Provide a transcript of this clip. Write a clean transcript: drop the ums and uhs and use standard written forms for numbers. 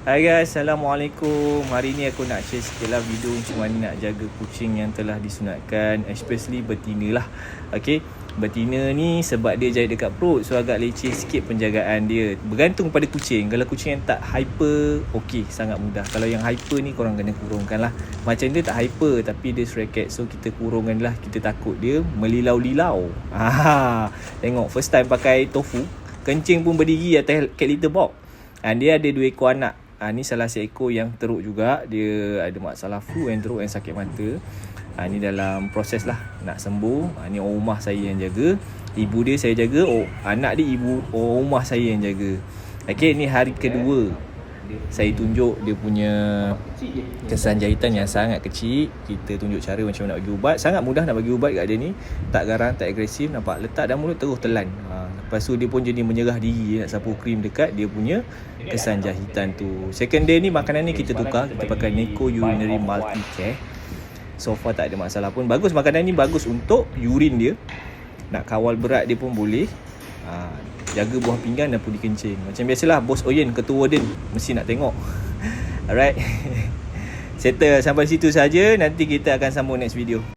Hai guys, Assalamualaikum. Hari ni aku nak share sikit lah video macam mana nak jaga kucing yang telah disunatkan, especially betina lah. Okay, betina ni sebab dia jahit dekat perut, so agak leceh sikit penjagaan dia. Bergantung pada kucing. Kalau kucing yang tak hyper, okay, sangat mudah. Kalau yang hyper ni korang kena kurungkan lah. Macam dia tak hyper tapi dia stray cat, so kita kurungkan lah. Kita takut dia melilau-lilau. Tengok first time pakai tofu, kencing pun berdiri atas cat litter box. Dia ada 2 ekor anak. Ni salah seekor yang teruk juga. Dia ada masalah flu yang teruk, yang sakit mata. Ni dalam proses lah nak sembuh. Ni orang rumah saya yang jaga. Ibu dia saya jaga. Anak dia ibu orang rumah saya yang jaga. Okay, ni hari kedua saya tunjuk dia punya kesan jahitan yang sangat kecil. Kita tunjuk cara macam mana nak bagi ubat. Sangat mudah nak bagi ubat kat dia ni. Tak garang, tak agresif. Nampak letak dalam mulut terus telan. Lepas tu dia pun jadi menyerah diri. Nak sapu krim dekat dia punya kesan jahitan tu. Second day ni makanan ni kita tukar. Kita pakai Neko Urinary Multi Care. So far tak ada masalah pun. Bagus, makanan ni bagus untuk urin dia. Nak kawal berat dia pun boleh. Jaga buah pinggan dan pudi kencing. Macam biasalah, Bos Oyen, Ketua Warden mesti nak tengok. Alright. Settle sampai situ saja. Nanti kita akan sambung next video.